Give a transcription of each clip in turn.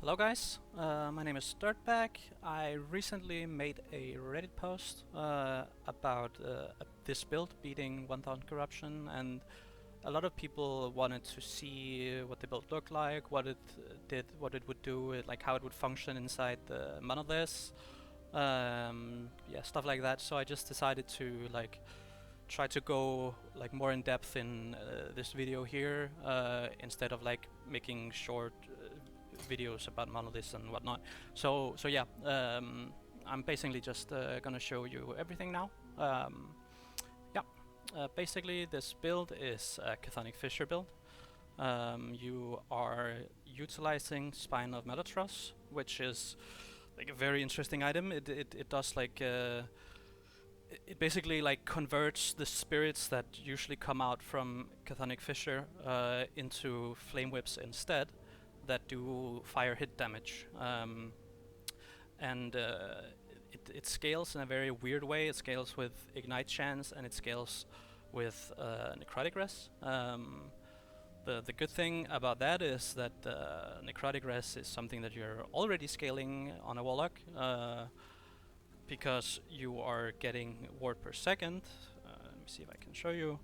Hello guys, my name is Dirtbag. I recently made a Reddit post about this build beating 1000 corruption, and a lot of people wanted to see what the build looked like, what it did, what it would do, like how it would function inside the monoliths, yeah, stuff like that. So I just decided to try to go more in depth in this video here instead of making short videos about monoliths and whatnot. So yeah, I'm basically just gonna show you everything now. Yeah, basically this build is a Chthonic Fissure build. You are utilizing Spine of Malatros, which is like a very interesting item. It does it basically converts the spirits that usually come out from Chthonic Fissure into flame whips instead, that do fire hit damage. And it scales in a very weird way. It scales with ignite chance and it scales with necrotic res. The good thing about that is that necrotic res is something that you're already scaling on a warlock, because you are getting ward per second. Let me see if I can show you.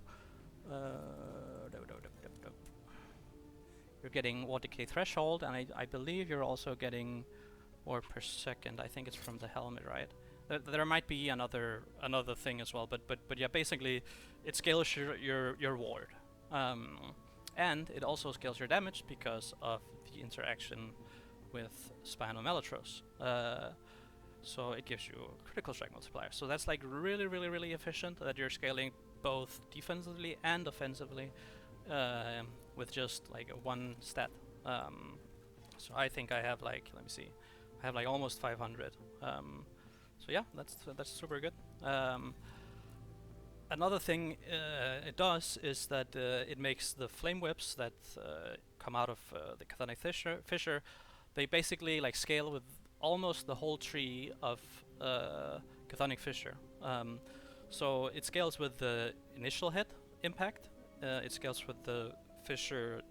You're getting ward decay threshold, and I believe you're also getting ward per second. I think it's from the helmet, right? There might be another thing as well, but yeah, basically it scales your ward, and it also scales your damage because of the interaction with Spinal Malatros. So it gives you a critical strike multiplier. So that's really efficient, that you're scaling both defensively and offensively with just one stat. So I think I have let me see, I have almost 500. So yeah, that's super good. Another thing it does is that it makes the flame whips that come out of the Chthonic Fissure, they basically scale with almost the whole tree of Chthonic Fissure. So it scales with the initial hit impact. It scales with the fissure,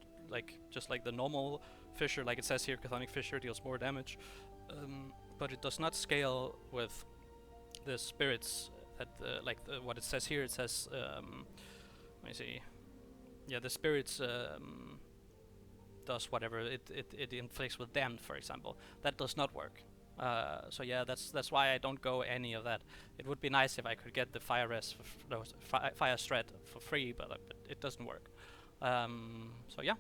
just like the normal fissure, like it says here, Chthonic Fissure deals more damage. But it does not scale with the spirits that, what it says here. It says, let me see. Yeah, the spirits does whatever it inflicts with damned, for example. That does not work. So yeah, that's why I don't go any of that. It would be nice if I could get the fire res, fire strat for free, but it doesn't work. So yeah,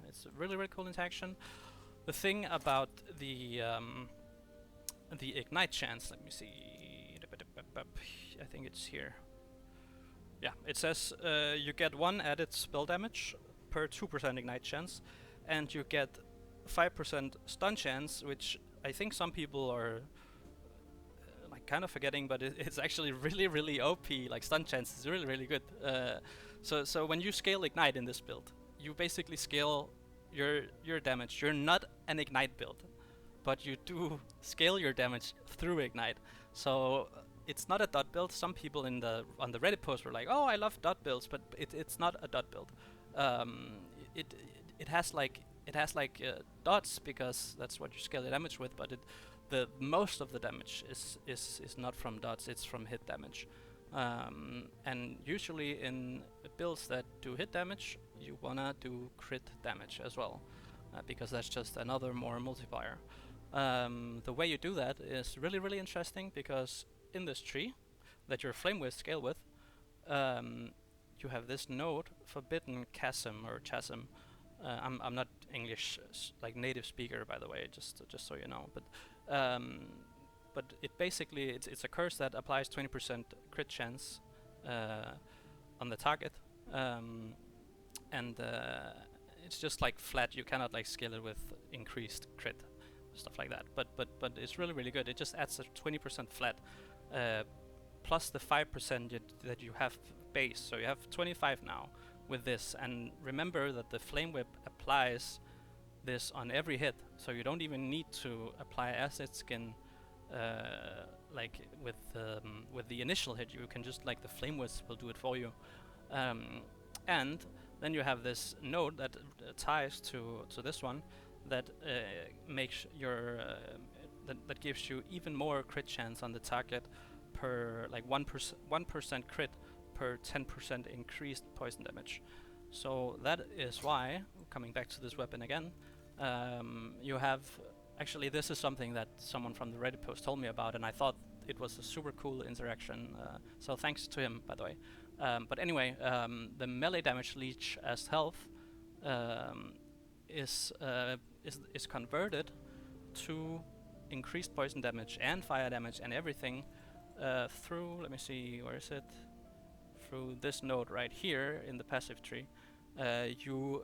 it's a really cool interaction. The thing about the ignite chance, let me see. I think it's here. Yeah, it says you get 1 added spell damage per 2% ignite chance, and you get 5% stun chance, which I think some people are kind of forgetting, but it's actually really OP. Stun chance is really good. So when you scale ignite in this build, you basically scale your damage. You're not an ignite build, but you do scale your damage through ignite. So it's not a dot build. Some people on the Reddit post were like, "Oh, I love dot builds," but it's not a dot build. It has dots because that's what you scale the damage with, but the most of the damage is not from dots, it's from hit damage. And usually in builds that do hit damage, you wanna do crit damage as well, because that's just another more multiplier. The way you do that is really interesting, because in this tree that your flame with scale with, you have this node, Forbidden Chasm or Chasm. I'm not English native speaker, by the way, just so you know. But it basically it's a curse that applies 20% crit chance on the target, and it's just flat. You cannot scale it with increased crit, stuff like that. But it's really good. It just adds a 20% flat, plus the 5% that you have base. So you have 25 now with this, and remember that the flame whip applies this on every hit, so you don't even need to apply acid skin with the initial hit. You can just the flame whip will do it for you. And then you have this node that ties to this one that makes your that gives you even more crit chance on the target per like 1% crit per 10% increased poison damage. So that is why, coming back to this weapon again, you have actually, this is something that someone from the Reddit post told me about, and I thought it was a super cool interaction. So thanks to him, by the way. But anyway, the melee damage leech as health is converted to increased poison damage and fire damage and everything through, let me see, where is it? Through this node right here in the passive tree. You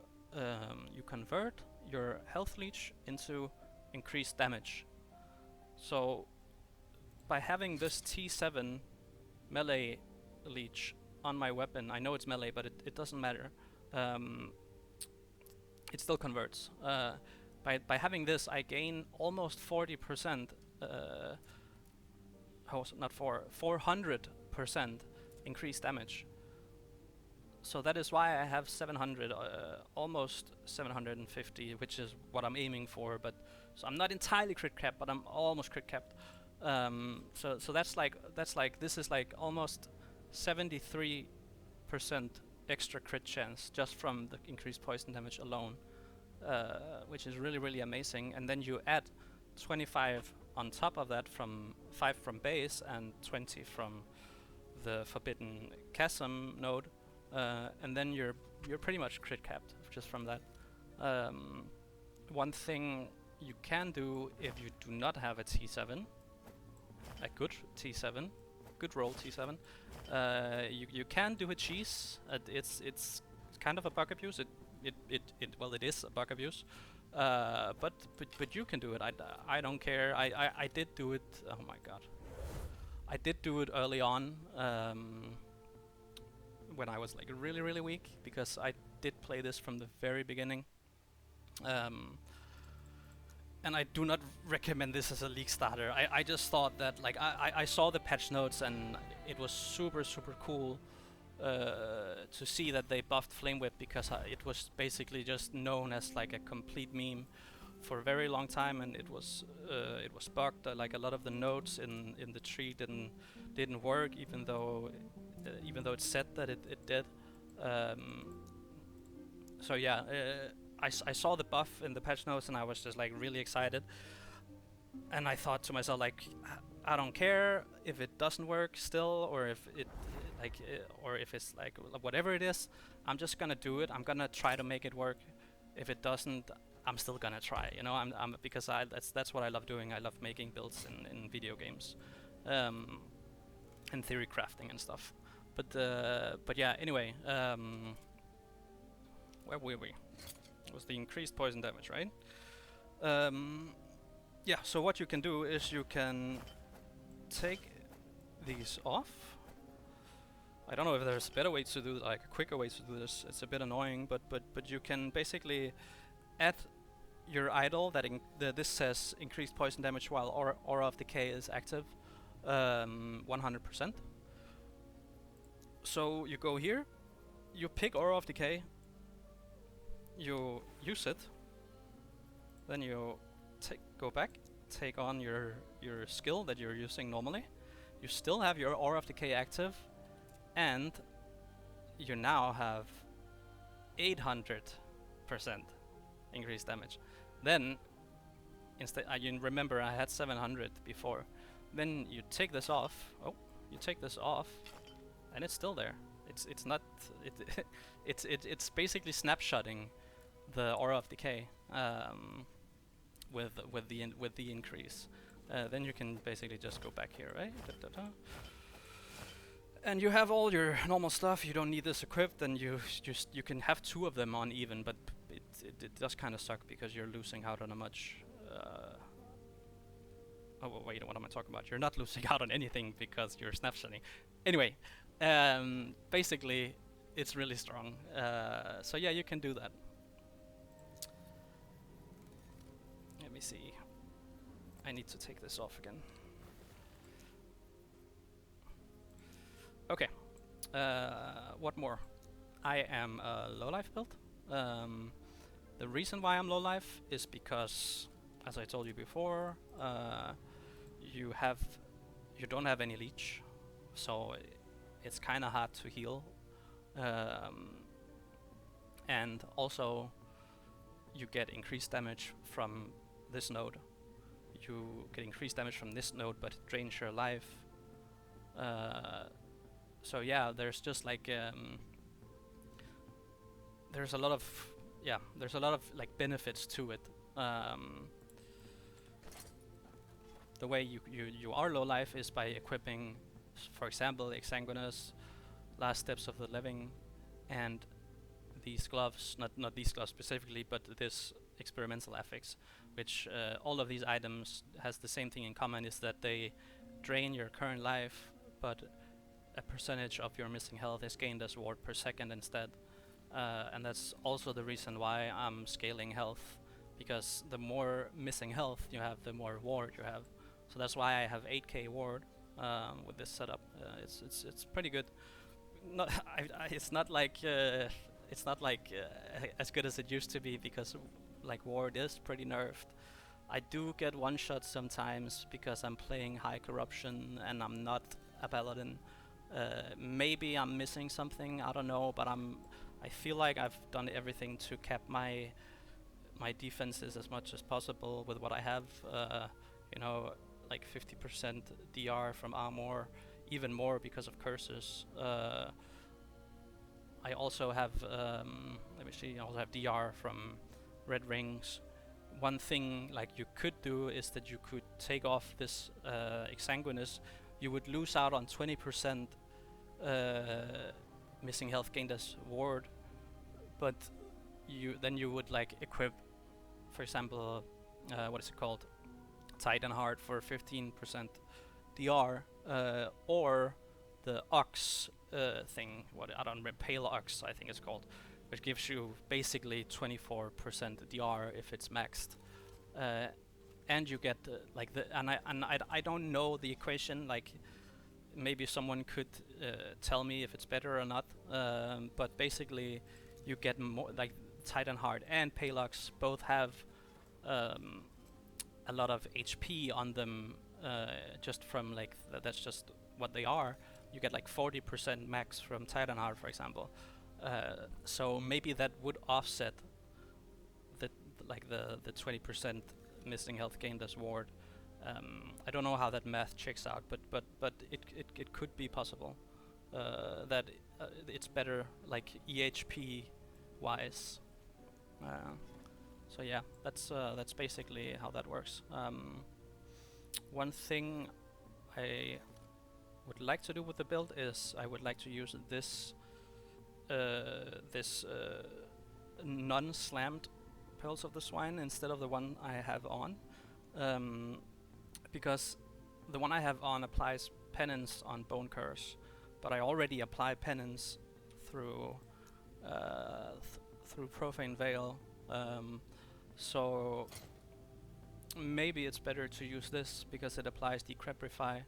convert your health leech into increased damage. So by having this T7 melee leech on my weapon, I know it's melee, but it doesn't matter. It still converts. By having this, I gain almost 40%. Not 400% increased damage. So that is why I have 700, almost 750, which is what I'm aiming for. But so I'm not entirely crit capped, but I'm almost crit capped. So that's like this is like almost 73% extra crit chance just from the increased poison damage alone, which is really amazing. And then you add 25 on top of that, from 5 from base and 20 from the Forbidden Chasm node, and then you're pretty much crit capped just from that. One thing you can do if you do not have a T7, a good T7, good roll T7, you can do a cheese. It's kind of a bug abuse. Well, it is a bug abuse. But you can do it. I don't care. I did do it. Oh my god. I did do it early on, when I was like really weak, because I did play this from the very beginning. And I do not recommend this as a league starter. I just thought that, like, I saw the patch notes and it was super cool to see that they buffed Flame Whip, because it was basically just known as like a complete meme for a very long time, and it was bugged. Like a lot of the nodes in the tree didn't work, even though it said that it did. So yeah, I saw the buff in the patch notes and I was just like really excited, and I thought to myself, like, I don't care if it doesn't work still, or if it like or if it's like whatever it is, I'm just gonna do it. I'm gonna try to make it work. If it doesn't, I'm still gonna try, you know. I'm because that's what I love doing. I love making builds in video games, and theory crafting and stuff. But yeah. Anyway, where were we? It was the increased poison damage, right? Yeah. So what you can do is you can take these off. I don't know if there's a better way to do, like a quicker way to do this. It's a bit annoying, but you can basically add your idol that this says increased poison damage while Aura of Decay is active, 100%. So you go here, you pick Aura of Decay, you use it, then you go back, take on your skill that you're using normally. You still have your Aura of Decay active, and you now have 800% increased damage. Then instead, you remember I had 700 before. Then you take this off. Oh, you take this off, and it's still there. It's not. It's basically snapshotting the Aura of Decay with the increase. Then you can basically just go back here, right? And you have all your normal stuff. You don't need this equipped, and you can have 2 of them on even, but it does kind of suck because you're losing out on a much. Oh wait, what am I talking about? You're not losing out on anything because you're snapshotting. Anyway, basically, it's really strong. So yeah, you can do that. Let me see. I need to take this off again. Okay. What more? I am a low life build. The reason why I'm low life is because, as I told you before, you have you don't have any leech, so it's kind of hard to heal, and also you get increased damage from this node. You get increased damage from this node, but it drains your life. So yeah, there's just like there's a lot of like benefits to it. The way you are low life is by equipping, for example, Exsanguinous, Last Steps of the Living, and these gloves, not these gloves specifically, but this experimental affix, which all of these items has the same thing in common, is that they drain your current life, but a percentage of your missing health is gained as ward per second instead. And that's also the reason why I'm scaling health, because the more missing health you have, the more ward you have. So that's why I have 8k ward with this setup. It's pretty good. Not it's not like as good as it used to be, because like ward is pretty nerfed. I do get one shot sometimes because I'm playing high corruption and I'm not a paladin. Maybe I'm missing something, I don't know, but I feel like I've done everything to cap my defenses as much as possible with what I have. You know, like 50% DR from armor, even more because of curses. I also have let me see. I also have DR from red rings. One thing like you could do is that you could take off this Exsanguinous. You would lose out on 20% missing health gained as ward, but you would like equip, for example, what is it called, Titan Heart for 15% DR, or the Ox thing, what I don't remember, Pale Ox I think it's called, which gives you basically 24% DR if it's maxed, and you get like the and I don't know the equation, like maybe someone could tell me if it's better or not, but basically you get more, like Titan Heart and Palox both have a lot of HP on them, just from like that's just what they are. You get like 40% max from Titan Heart, for example. So maybe that would offset the 20% missing health gained as ward. I don't know how that math checks out, but it could be possible that it's better like EHP wise. So yeah, that's basically how that works. One thing I would like to do with the build is I would like to use this non-slammed Pearls of the Swine instead of the one I have on, because the one I have on applies penance on Bone Curse, but I already apply penance through through Profane Veil, so maybe it's better to use this because it applies Decreprify,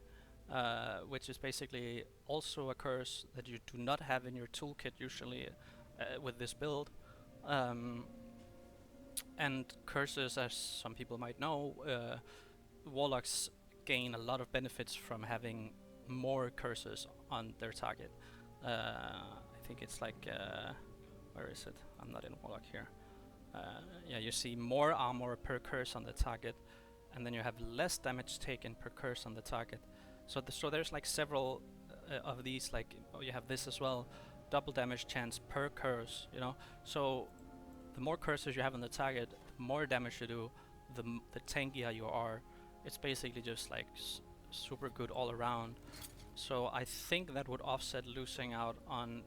which is basically also a curse that you do not have in your toolkit usually with this build. And curses, as some people might know, warlocks gain a lot of benefits from having more curses on their target. I think it's like, where is it? I'm not in warlock here. Yeah, you see more armor per curse on the target, and then you have less damage taken per curse on the target. So there's like several of these, like you have this as well, double damage chance per curse, you know. So the more curses you have on the target, the more damage you do, the tankier you are. It's basically just like super good all around. So I think that would offset losing out on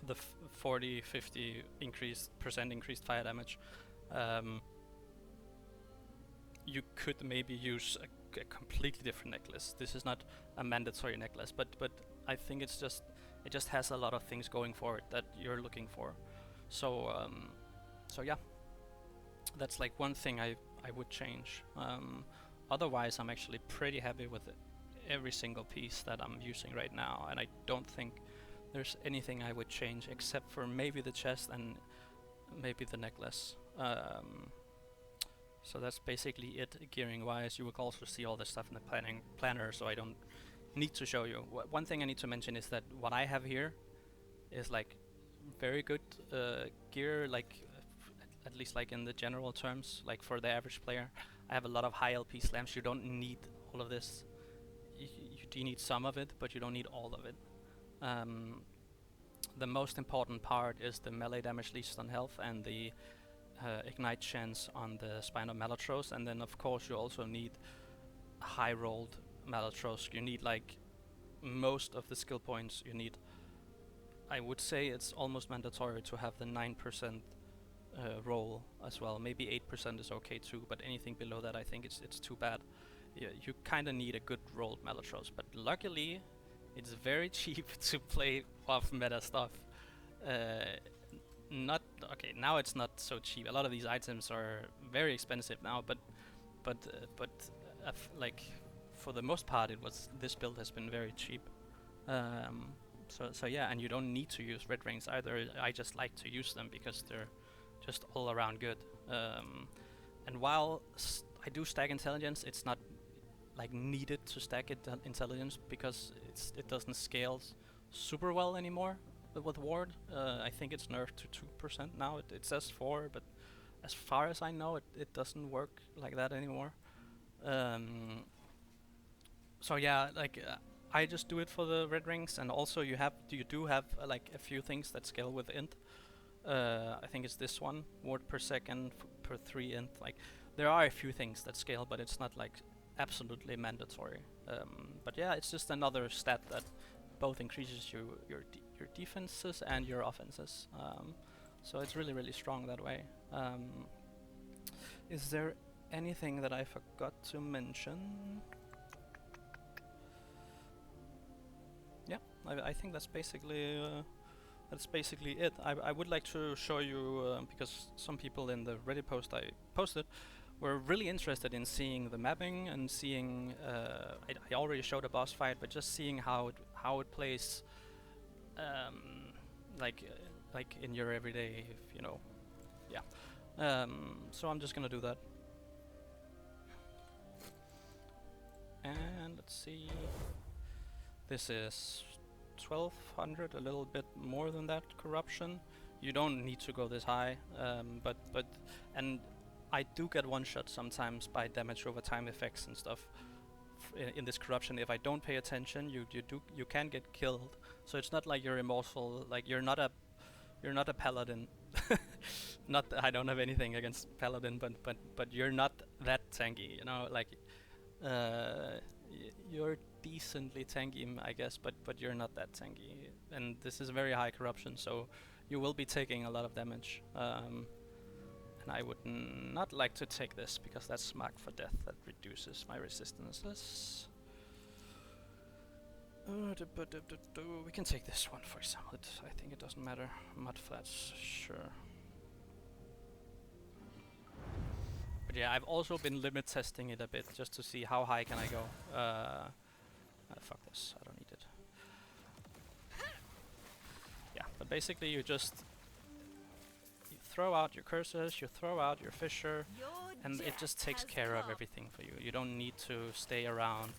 the 40-50 increased fire damage. You could maybe use a completely different necklace. This is not a mandatory necklace, but I think it just has a lot of things going for it that you're looking for. So so yeah, that's like one thing I would change. Otherwise, I'm actually pretty happy with every single piece that I'm using right now, and I don't think there's anything I would change except for maybe the chest and maybe the necklace. So that's basically it gearing wise. You will also see all this stuff in the planner, so I don't need to show you. One thing I need to mention is that what I have here is like very good gear, like at least like in the general terms, like for the average player. I have a lot of high LP slams. You don't need all of this. You do need some of it, but you don't need all of it. The most important part is the melee damage least on health and the ignite chance on the spine of Malatros, and then of course you also need high rolled Malatros. You need like most of the skill points you need. I would say it's almost mandatory to have the 9% roll as well. Maybe 8% is okay too, but anything below that I think it's too bad. You kind of need a good rolled Malatros, but luckily it's very cheap to play off meta stuff. Not okay. Now it's not so cheap. A lot of these items are very expensive now, but like for the most part, this build has been very cheap. So yeah, and you don't need to use red rings either. I just like to use them because they're just all around good. And while I do stack intelligence, it's not like needed to stack intelligence because it doesn't scale super well anymore with ward. I think it's nerfed to 2% now. It says 4, but as far as I know, it doesn't work like that anymore. So yeah, like I just do it for the red rings, and also you do have like a few things that scale with int. I think it's this one, ward per second per 3 int. Like there are a few things that scale, but it's not like absolutely mandatory. But yeah, it's just another stat that both increases your defenses and your offenses. So it's really strong that way. Is there anything that I forgot to mention? Yeah, I think that's basically it. I would like to show you because some people in the Reddit post I posted were really interested in seeing the mapping and seeing. I already showed a boss fight, but just seeing how it plays, like in your everyday, you know. Yeah. So I'm just gonna do that. And let's see. This is 1200, a little bit more than that corruption. You don't need to go this high, but and I do get one shot sometimes by damage over time effects and stuff in this corruption. If I don't pay attention, you can get killed. So it's not like you're immortal. Like you're not a paladin. Not that I don't have anything against paladin, but you're not that tanky. You know, like you're decently tanky, I guess, but you're not that tanky. And this is very high corruption, so you will be taking a lot of damage. And I would not like to take this because that's marked for death. That reduces my resistances. We can take this one for example. I think it doesn't matter. Mud flats, sure. But yeah, I've also been limit testing it a bit just to see how high can I go. Fuck this, I don't need it. Yeah, but basically you throw out your curses, you throw out your fissure, and it just takes care of everything for you. You don't need to stay around.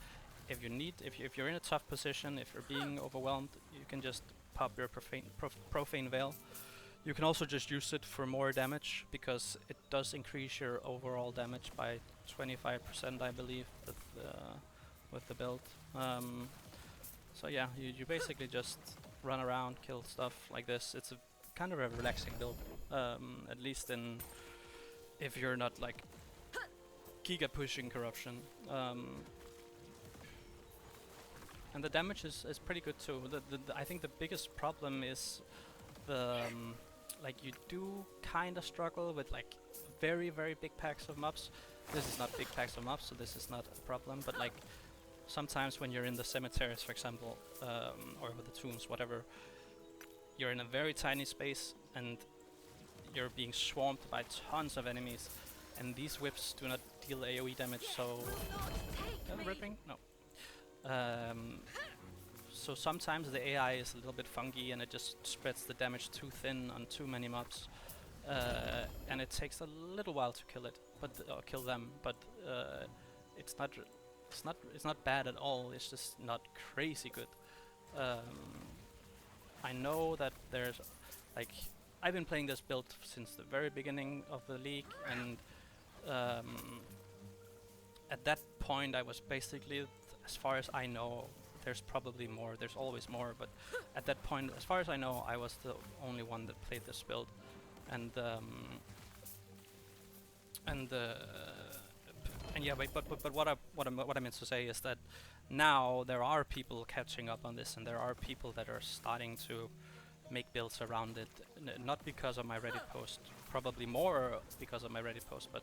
If you're in a tough position, if you're being overwhelmed, you can just pop your profane veil. You can also just use it for more damage because it does increase your overall damage by 25%, I believe, with the build. So yeah, you basically just run around, kill stuff like this. It's a kind of a relaxing build, at least if you're not like giga pushing corruption. And the damage is pretty good too. I think the biggest problem is like you do kind of struggle with like very big packs of mobs. This is not big packs of mobs, so this is not a problem. But like sometimes when you're in the cemeteries, for example, or with the tombs, whatever, you're in a very tiny space and you're being swamped by tons of enemies, and these whips do not deal AoE damage. So ripping? No. So sometimes the AI is a little bit funky and it just spreads the damage too thin on too many mobs. and it takes a little while to kill it, but kill them. But it's not it's not bad at all. It's just not crazy good. I know that there's like I've been playing this build since the very beginning of the league, and at that point I was basically, as far as I know, there's probably more, there's always more, but at that point, as far as I know, I was the only one that played this build. And yeah, but what I meant to say is that now there are people catching up on this, and there are people that are starting to make builds around it, not because of my Reddit post, probably more because of my Reddit post, but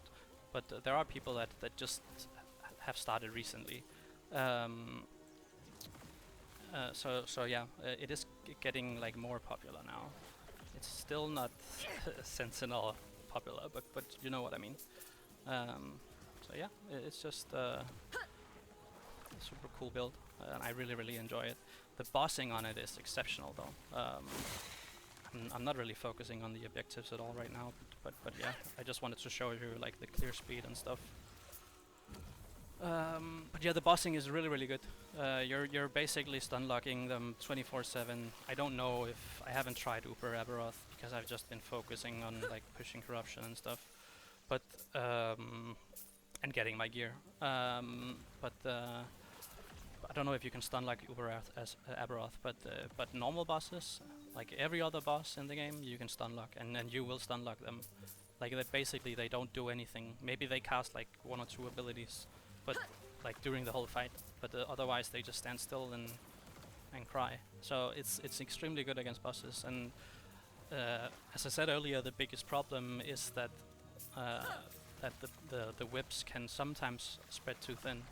there are people that just have started recently. So yeah, it is getting like more popular now. It's still not Sentinel popular, but you know what I mean. So yeah, it's just a super cool build, and I really enjoy it. The bossing on it is exceptional though. I'm not really focusing on the objectives at all right now, but yeah, I just wanted to show you like the clear speed and stuff. But yeah, the bossing is really good. You're basically stun locking them 24/7. I don't know if I haven't tried Uber Aberoth because I've just been focusing on like pushing corruption and stuff, but and getting my gear. But I don't know if you can stun like Uber as Aberoth, but normal bosses, like every other boss in the game, you can stun lock, and you will stun lock them. Like that, basically they don't do anything. Maybe they cast like 1 or 2 abilities, but like during the whole fight. But otherwise they just stand still and cry. So it's extremely good against bosses. And as I said earlier, the biggest problem is that that the whips can sometimes spread too thin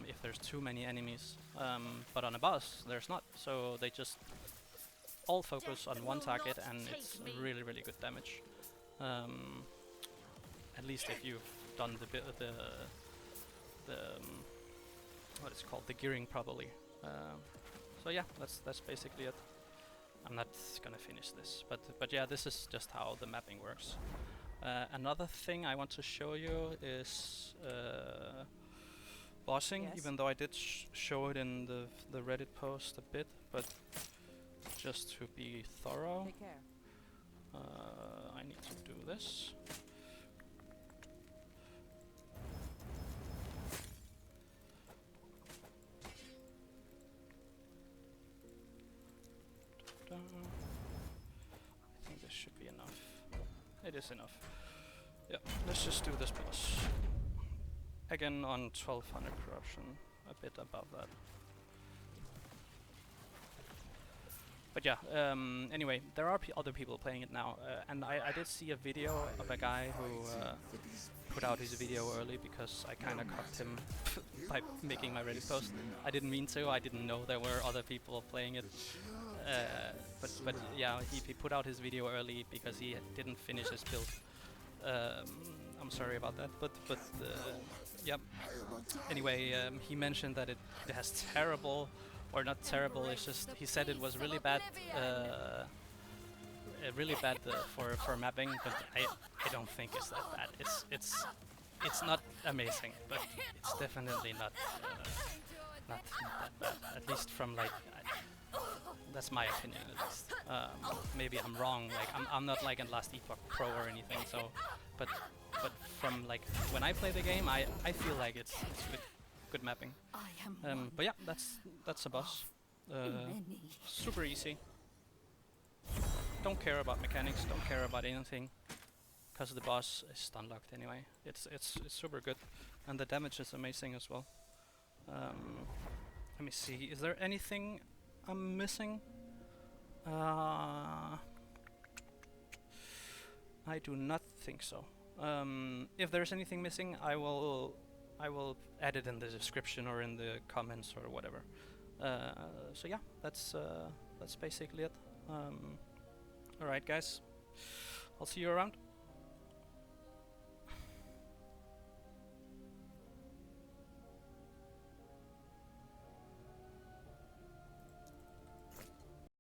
if there's too many enemies. But on a boss, there's not. So they just all focus on one target, and it's really good damage. At least if you've done the what is it called, the gearing properly. So yeah, that's basically it. I'm not gonna finish this, but yeah, this is just how the mapping works. Another thing I want to show you is bossing, yes. Even though I did show it in the Reddit post a bit, but just to be thorough, take care. I need to do this. I think this should be enough. It is enough. Yeah, let's just do this boss. Again on 1200 corruption, a bit above that. But yeah, anyway, there are other people playing it now, and I did see a video of a guy who put out his video early because I kind of cocked him by making my Reddit post. I didn't mean to, I didn't know there were other people playing it. But yeah, he put out his video early because he didn't finish his build. I'm sorry about that, but yeah. Anyway, he mentioned that it has terrible, or not terrible, it's just he said it was really bad, for mapping, but I don't think it's that bad. It's not amazing, but it's definitely not that bad. At least from like. That's my opinion, at least. Maybe I'm wrong. Like I'm not like a Last Epoch pro or anything. So, but from like when I play the game, I feel like it's good mapping. But yeah, that's a boss. Super easy. Don't care about mechanics. Don't care about anything, because the boss is stun locked anyway. It's super good, and the damage is amazing as well. Let me see. Is there anything I'm missing? I do not think so. If there's anything missing, I will add it in the description or in the comments or whatever. So yeah, that's basically it. All right, guys. I'll see you around.